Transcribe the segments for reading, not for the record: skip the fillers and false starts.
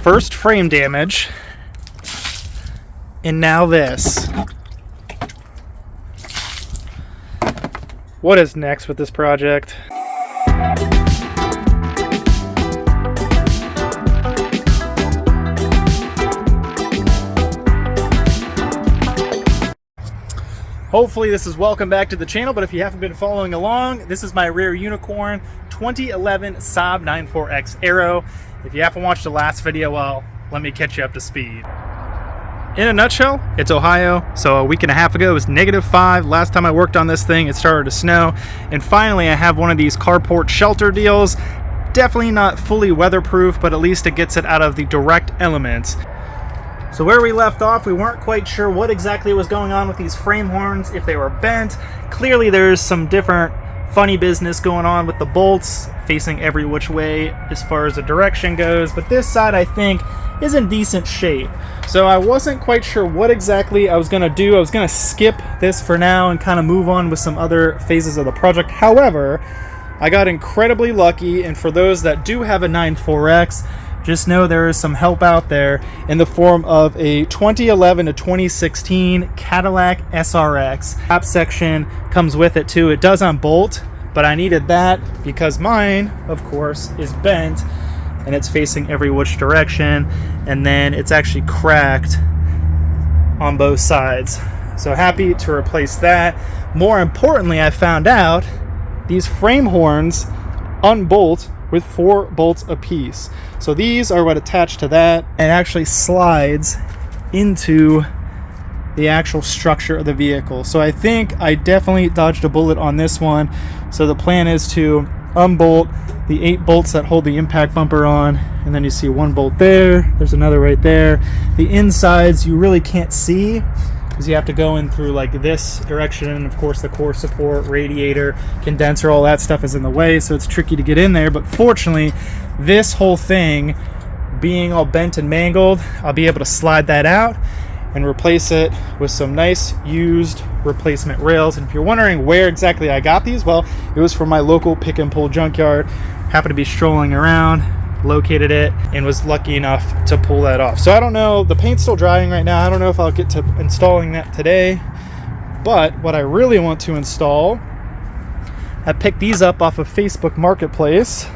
First frame damage, and now this. What is next with this project? Hopefully this is welcome back to the channel, but if you haven't been following along, this is my rear unicorn 2011 Saab 94X Aero. If you haven't watched the last video, well, let me catch you up to speed. In a nutshell, it's Ohio, so a week and a half ago it was -5. Last time I worked on this thing, it started to snow, and finally I have one of these carport shelter deals. Definitely not fully weatherproof, but at least it gets it out of the direct elements. So where we left off, we weren't quite sure what exactly was going on with these frame horns, if they were bent. Clearly there's some different funny business going on with the bolts facing every which way as far as the direction goes, but this side I think is in decent shape. So I wasn't quite sure what exactly I was going to do. I was going to skip this for now and kind of move on with some other phases of the project. However, I got incredibly lucky, and for those that do have a 94X, just know there is some help out there in the form of a 2011 to 2016 Cadillac SRX. Top section comes with it too. It does unbolt, but I needed that because mine, of course, is bent and it's facing every which direction, and then it's actually cracked on both sides. So happy to replace that. More importantly, I found out these frame horns unbolt with 4 bolts apiece. So these are what attach to that and actually slides into the actual structure of the vehicle. So I think I definitely dodged a bullet on this one. So the plan is to unbolt the 8 bolts that hold the impact bumper on, and then you see 1 bolt there, there's another right there. The insides you really can't see because you have to go in through like this direction, and of course the core support, radiator, condenser, all that stuff is in the way, so it's tricky to get in there. But fortunately, this whole thing being all bent and mangled, I'll be able to slide that out and replace it with some nice used replacement rails. And if you're wondering where exactly I got these, well, it was from my local pick and pull junkyard. Happened to be strolling around, located it, and was lucky enough to pull that off. So I don't know, the paint's still drying right now. I don't know if I'll get to installing that today, but what I really want to install, I picked these up off of Facebook Marketplace.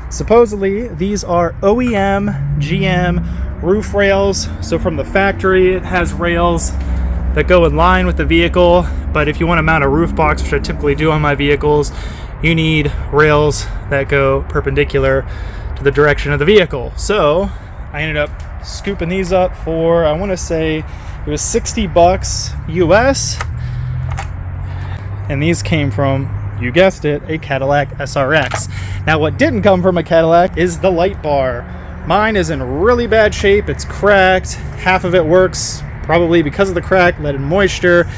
Supposedly these are OEM GM roof rails. So from the factory it has rails that go in line with the vehicle, but if you want to mount a roof box, which I typically do on my vehicles, you need rails that go perpendicular to the direction of the vehicle. So I ended up scooping these up for, I want to say it was $60 US, and these came from, you guessed it, a Cadillac SRX. Now what didn't come from a Cadillac is the light bar. Mine is in really bad shape. It's cracked. Half of it works, probably because of the crack, let in moisture,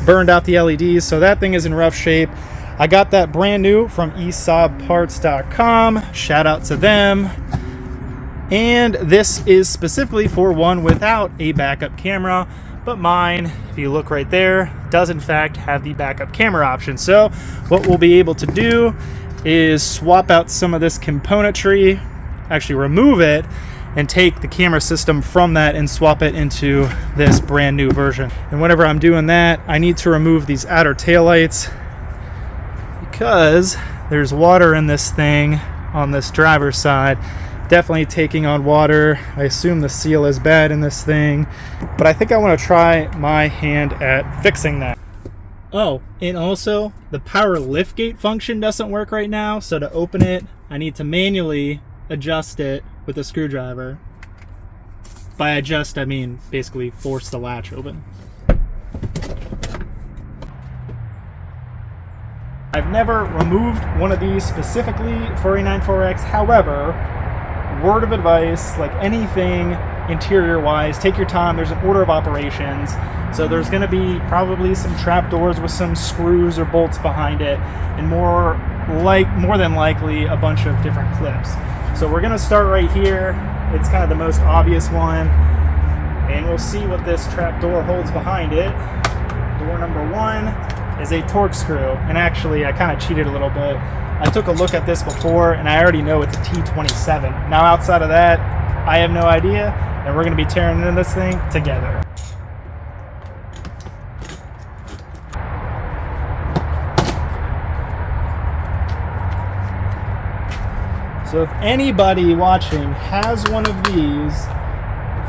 burned out the LEDs, so that thing is in rough shape. I got that brand new from esaabparts.com. Shout out to them. And this is specifically for one without a backup camera, but mine, if you look right there, does in fact have the backup camera option. So what we'll be able to do is swap out some of this componentry, actually remove it, and take the camera system from that and swap it into this brand new version. And whenever I'm doing that, I need to remove these outer taillights because there's water in this thing on this driver's side. Definitely taking on water. I assume the seal is bad in this thing, but I think I want to try my hand at fixing that. Oh, and also the power liftgate function doesn't work right now, so to open it I need to manually adjust it with a screwdriver. By adjust I mean basically force the latch open. I've never removed one of these specifically for a 94X. However, word of advice, like anything interior wise, take your time. There's an order of operations, so there's going to be probably some trap doors with some screws or bolts behind it, and more than likely a bunch of different clips. So we're going to start right here. It's kind of the most obvious one, and we'll see what this trap door holds behind it. Door number 1 is a torque screw, and actually I kind of cheated a little bit. I took a look at this before and I already know it's a T27. Now outside of that, I have no idea, and we're going to be tearing into this thing together. So if anybody watching has one of these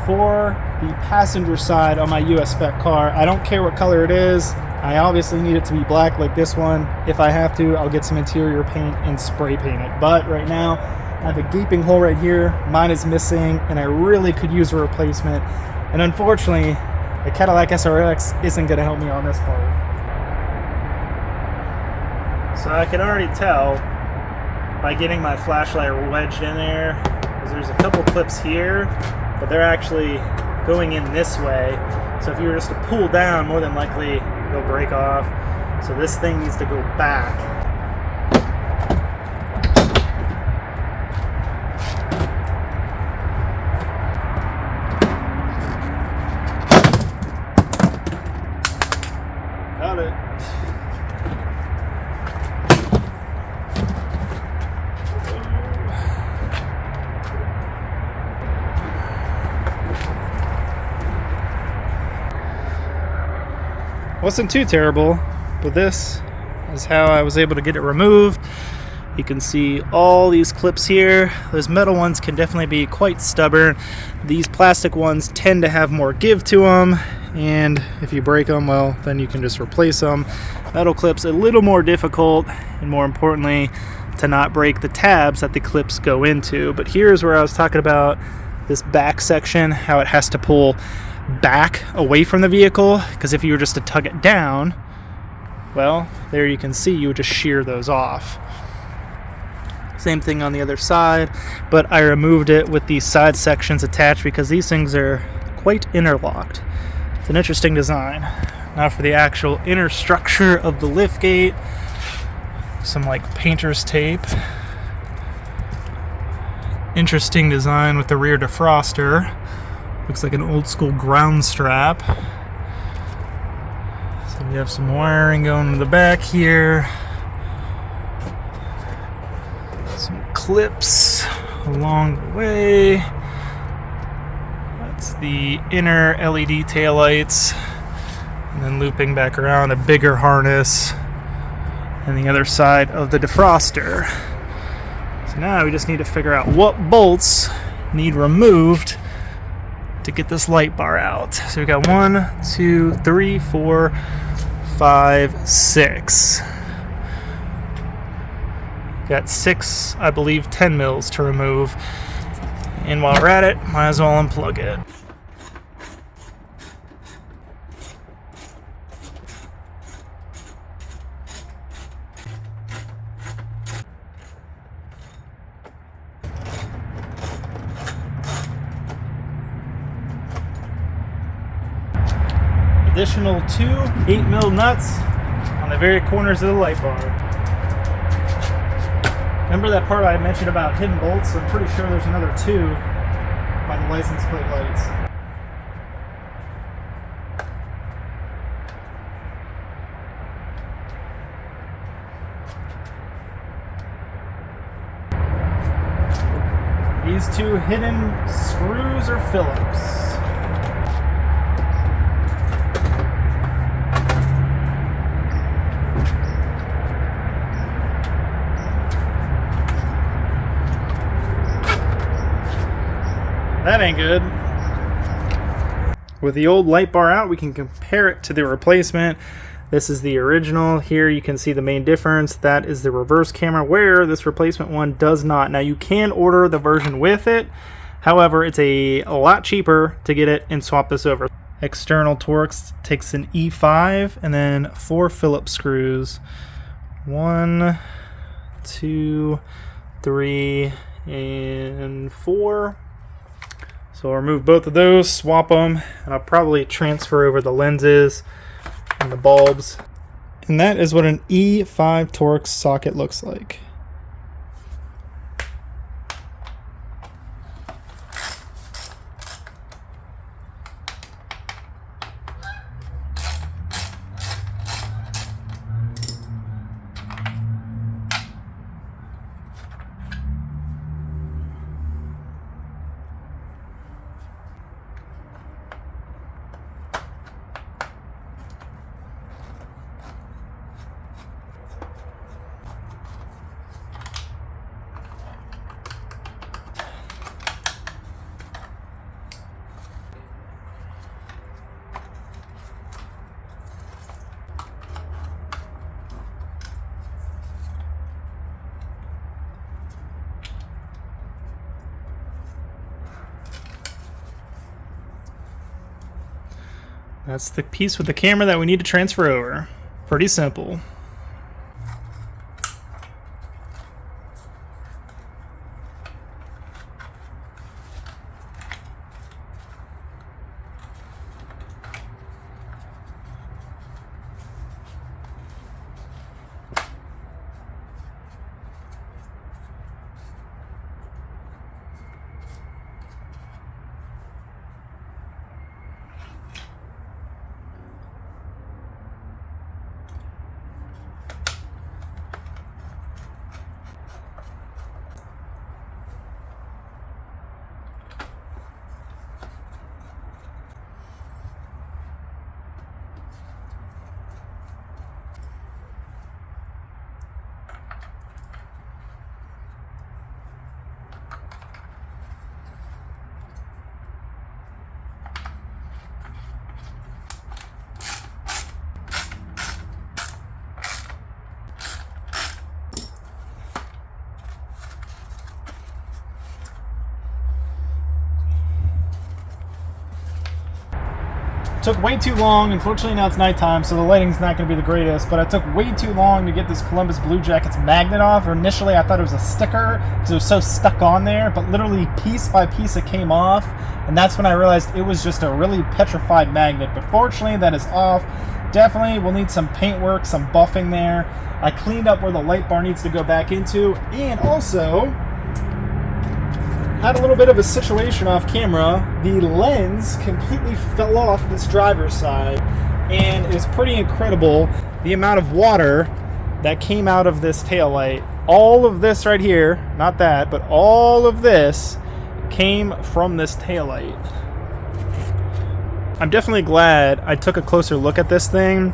for the passenger side on my US spec car, I don't care what color it is. I obviously need it to be black like this one. If I have to, I'll get some interior paint and spray paint it. But right now, I have a gaping hole right here. Mine is missing, and I really could use a replacement. And unfortunately, the Cadillac SRX isn't going to help me on this part. So I can already tell by getting my flashlight wedged in there, because there's a couple clips here, but they're actually going in this way. So if you were just to pull down, more than likely they'll break off. So this thing needs to go back. Got it. Wasn't too terrible, but this is how I was able to get it removed. You can see all these clips here. Those metal ones can definitely be quite stubborn. These plastic ones tend to have more give to them, and if you break them, well, then you can just replace them. Metal clips a little more difficult, and more importantly, to not break the tabs that the clips go into. But here's where I was talking about this back section, how it has to pull back away from the vehicle, because if you were just to tug it down, well, there you can see you would just shear those off. Same thing on the other side, but I removed it with these side sections attached because these things are quite interlocked. It's an interesting design. Now for the actual inner structure of the liftgate, some like painter's tape. Interesting design with the rear defroster. Looks like an old school ground strap. So we have some wiring going to the back here. Some clips along the way. That's the inner LED taillights. And then looping back around a bigger harness. And the other side of the defroster. So now we just need to figure out what bolts need removed to get this light bar out. So we got 1, 2, 3, 4, 5, 6. Got 6, I believe, 10 mils to remove. And while we're at it, might as well unplug it. Additional 2 8mm nuts on the very corners of the light bar. Remember that part I mentioned about hidden bolts? I'm pretty sure there's another 2 by the license plate lights. These 2 hidden screws or Phillips. That ain't good. With the old light bar out, we can compare it to the replacement. This is the original. Here you can see the main difference. That is the reverse camera, where this replacement one does not. Now you can order the version with it. However, it's a lot cheaper to get it and swap this over. External Torx takes an E5 and then 4 Phillips screws. 1, 2, 3, and 4. So I'll remove both of those, swap them, and I'll probably transfer over the lenses and the bulbs. And that is what an E5 Torx socket looks like. That's the piece with the camera that we need to transfer over. Pretty simple. Took way too long. Unfortunately, now it's nighttime, so the lighting's not going to be the greatest, but it took way too long to get this Columbus Blue Jackets magnet off. Initially, I thought it was a sticker because it was so stuck on there, but literally piece by piece it came off, and that's when I realized it was just a really petrified magnet. But fortunately, that is off. Definitely will need some paint work, some buffing there. I cleaned up where the light bar needs to go back into, and also had a little bit of a situation off camera. The lens completely fell off this driver's side, and it's pretty incredible the amount of water that came out of this taillight. All of this right here, not that, but all of this came from this taillight. I'm definitely glad I took a closer look at this thing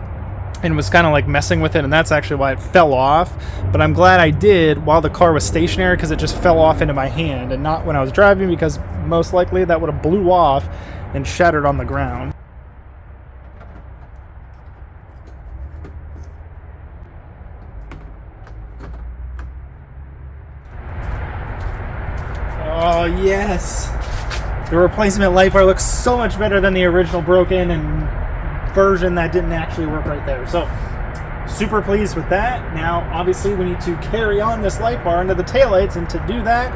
and was kind of like messing with it, and that's actually why it fell off. But I'm glad I did while the car was stationary, because it just fell off into my hand and not when I was driving, because most likely that would have blew off and shattered on the ground. Oh yes, the replacement light bar looks so much better than the original broken and version that didn't actually work right there. So super pleased with that. Now obviously we need to carry on this light bar into the taillights, and to do that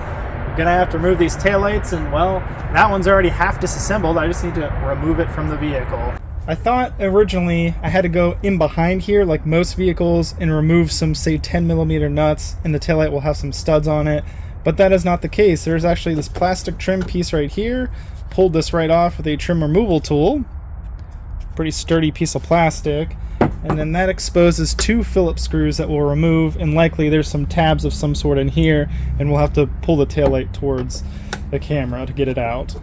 we're gonna have to remove these taillights, and well, that one's already half disassembled. I just need to remove it from the vehicle. I thought originally I had to go in behind here like most vehicles and remove some, say, 10mm nuts, and the taillight will have some studs on it, but that is not the case. There's actually this plastic trim piece right here. Pulled this right off with a trim removal tool. Pretty sturdy piece of plastic, and then that exposes 2 Phillips screws that will remove, and likely there's some tabs of some sort in here, and we'll have to pull the taillight towards the camera to get it out.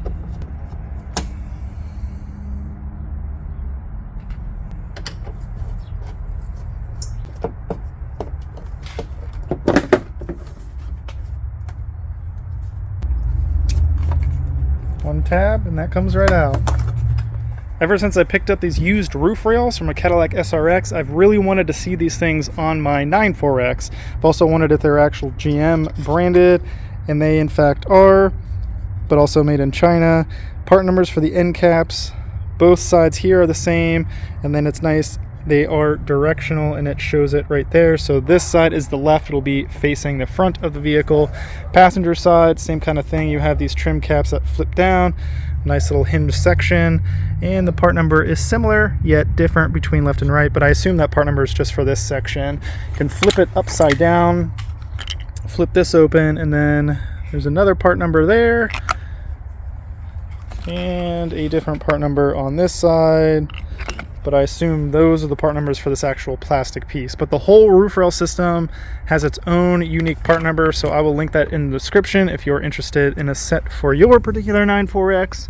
One tab and that comes right out. Ever since I picked up these used roof rails from a Cadillac SRX, I've really wanted to see these things on my 94X. I've also wondered if they're actual GM branded, and they in fact are, but also made in China. Part numbers for the end caps, both sides here are the same, and then it's nice, they are directional and it shows it right there. So this side is the left, it'll be facing the front of the vehicle. Passenger side, same kind of thing. You have these trim caps that flip down, nice little hinge section, and the part number is similar yet different between left and right, but I assume that part number is just for this section. You can flip it upside down, flip this open, and then there's another part number there and a different part number on this side, but I assume those are the part numbers for this actual plastic piece. But the whole roof rail system has its own unique part number, so I will link that in the description if you're interested in a set for your particular 94X.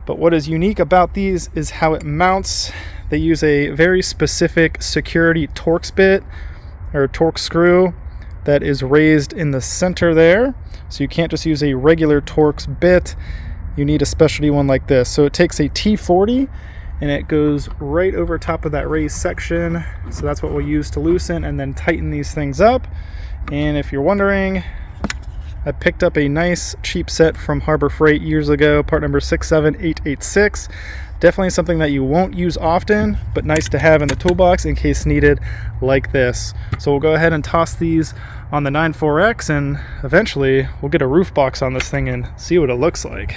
But what is unique about these is how it mounts. They use a very specific security Torx bit, or Torx screw, that is raised in the center there. So you can't just use a regular Torx bit, you need a specialty one like this. So it takes a T40 and it goes right over top of that raised section. So that's what we'll use to loosen and then tighten these things up. And if you're wondering, I picked up a nice cheap set from Harbor Freight years ago, part number 67886. Definitely something that you won't use often, but nice to have in the toolbox in case needed, like this. So we'll go ahead and toss these on the 94X, and eventually we'll get a roof box on this thing and see what it looks like.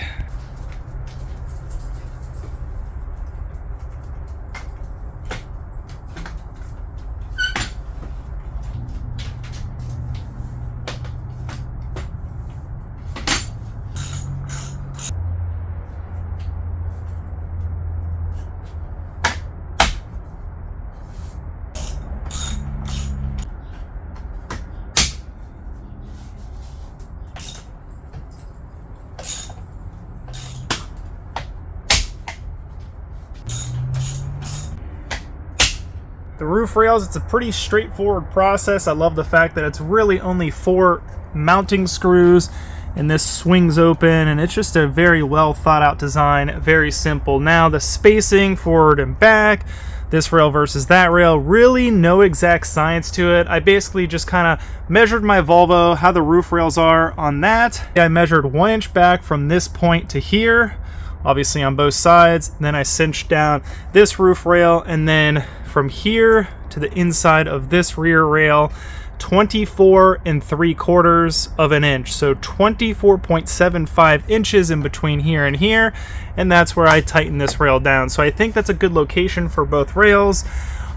The roof rails, it's a pretty straightforward process. I love the fact that it's really only 4 mounting screws and this swings open, and it's just a very well thought out design, very simple. Now the spacing forward and back, this rail versus that rail, really no exact science to it. I basically just kind of measured my Volvo, how the roof rails are on that. I measured 1 inch back from this point to here, obviously on both sides. Then I cinched down this roof rail, and then from here to the inside of this rear rail, 24 3/4 of an inch. So 24.75 inches in between here and here. And that's where I tighten this rail down. So I think that's a good location for both rails.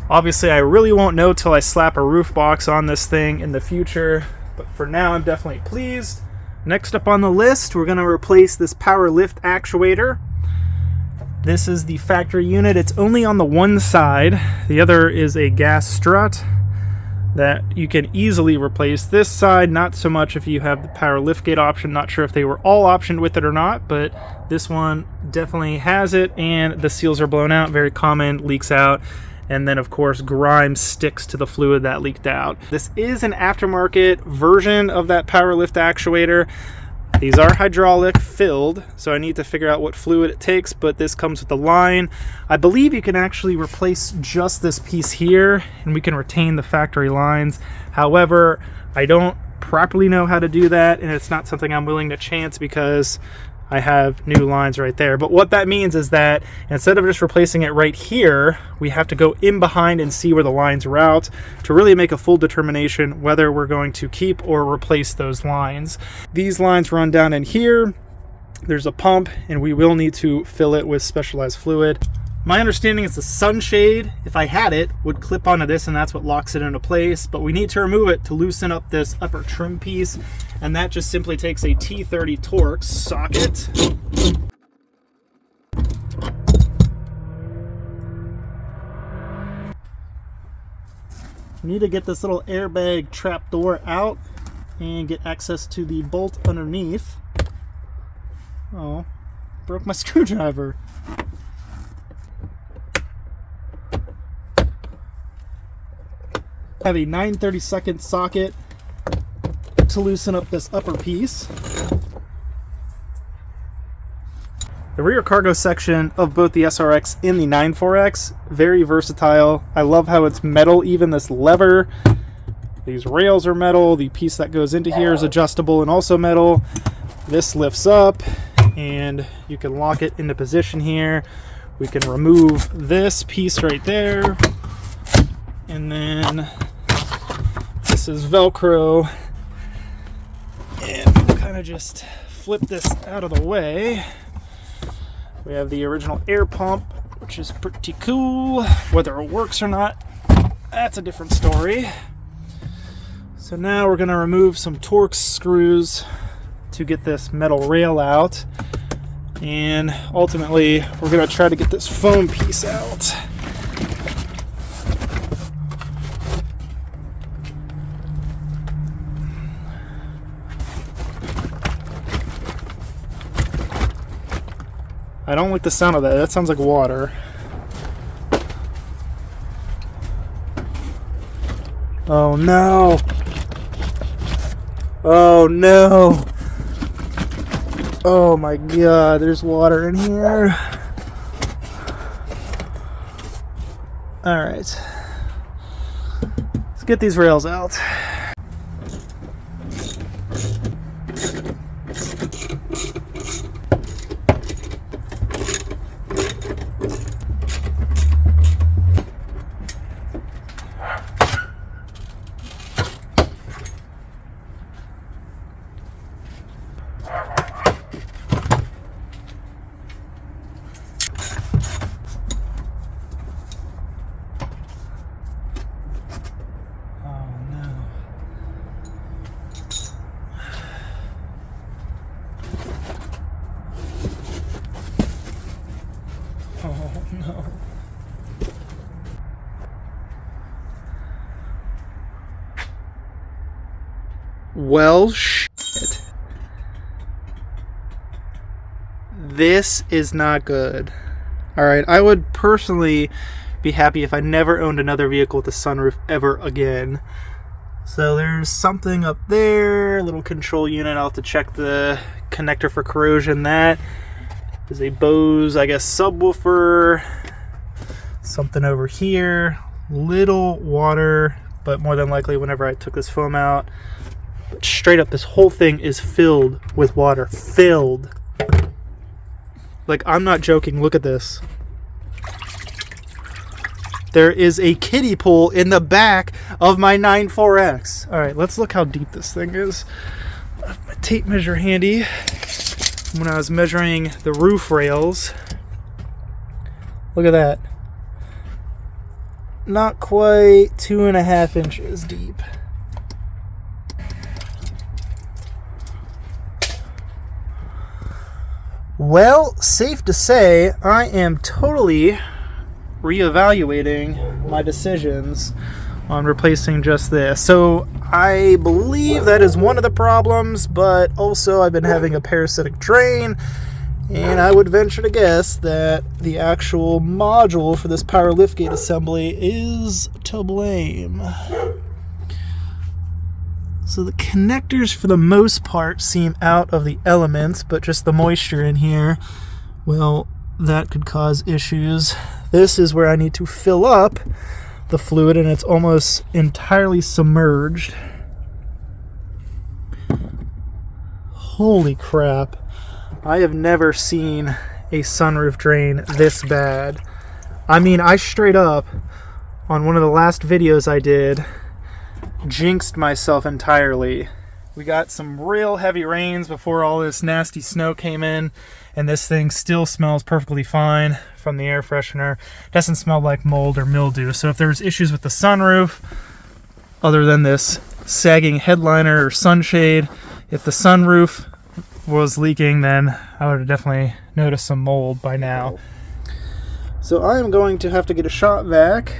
Obviously, I really won't know till I slap a roof box on this thing in the future. But for now, I'm definitely pleased. Next up on the list, we're gonna replace this power lift actuator. This is the factory unit. It's only on the one side. The other is a gas strut that you can easily replace. This side, not so much if you have the power liftgate option. Not sure if they were all optioned with it or not, but this one definitely has it, and the seals are blown out. Very common, leaks out. And then, of course, grime sticks to the fluid that leaked out. This is an aftermarket version of that power lift actuator. These are hydraulic filled, so I need to figure out what fluid it takes, but this comes with the line. I believe you can actually replace just this piece here, and we can retain the factory lines. However, I don't properly know how to do that, and it's not something I'm willing to chance because I have new lines right there. But what that means is that instead of just replacing it right here, we have to go in behind and see where the lines route to really make a full determination whether we're going to keep or replace those lines. These lines run down in here. There's a pump, and we will need to fill it with specialized fluid. My understanding is the sunshade, if I had it, would clip onto this, and that's what locks it into place. But we need to remove it to loosen up this upper trim piece, and that just simply takes a T30 Torx socket. We need to get this little airbag trap door out and get access to the bolt underneath. Oh, broke my screwdriver. Have a 9/32 socket to loosen up this upper piece. The rear cargo section of both the SRX and the 94X, very versatile. I love how it's metal, even this lever. These rails are metal. The piece that goes into here is adjustable and also metal. This lifts up and you can lock it into position here. We can remove this piece right there. And then this is Velcro, and we'll kind of just flip this out of the way. We have the original air pump, which is pretty cool. Whether it works or not, that's a different story. So now we're going to remove some Torx screws to get this metal rail out, and ultimately we're going to try to get this foam piece out. I don't like the sound of that. That sounds like water. Oh no! Oh no! Oh my god, there's water in here. Alright. Let's get these rails out. no. Well, shit. This is not good. Alright, I would personally be happy if I never owned another vehicle with a sunroof ever again. So there's something up there, a little control unit. I'll have to check the connector for corrosion. That is a Bose, I guess, subwoofer. Something over here. Little water, but more than likely whenever I took this foam out. But straight up, this whole thing is filled with water. Filled. Like, I'm not joking. Look at this. There is a kiddie pool in the back of my 94X. All right, let's look how deep this thing is. I have my tape measure handy. When I was measuring the roof rails, look at that. Not quite 2.5 inches deep. Well, safe to say, I am totally reevaluating my decisions on replacing just this. So I believe that is one of the problems, but also I've been having a parasitic drain, and I would venture to guess that the actual module for this power liftgate assembly is to blame. So the connectors for the most part seem out of the elements, but just the moisture in here, well, that could cause issues. This is where I need to fill up the fluid, and it's almost entirely submerged. Holy crap. I have never seen a sunroof drain this bad. I mean, I straight up, on one of the last videos I did, jinxed myself entirely. We got some real heavy rains before all this nasty snow came in, and this thing still smells perfectly fine from the air freshener. It doesn't smell like mold or mildew. So if there's issues with the sunroof, other than this sagging headliner or sunshade, if the sunroof was leaking, then I would have definitely noticed some mold by now. So I am going to have to get a shop vac,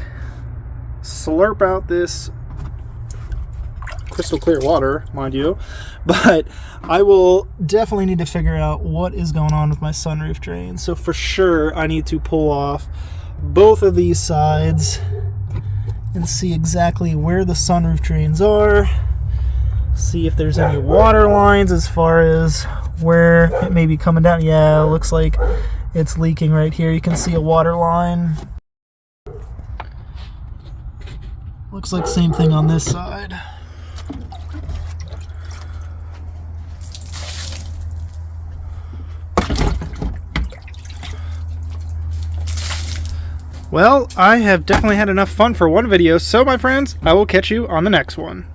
slurp out this crystal clear water, mind you, but I will definitely need to figure out what is going on with my sunroof drain. So for sure I need to pull off both of these sides and see exactly where the sunroof drains are, see if there's any water lines as far as where it may be coming down. Yeah, it looks like it's leaking right here. You can see a water line. Looks like same thing on this side. Well, I have definitely had enough fun for one video, so my friends, I will catch you on the next one.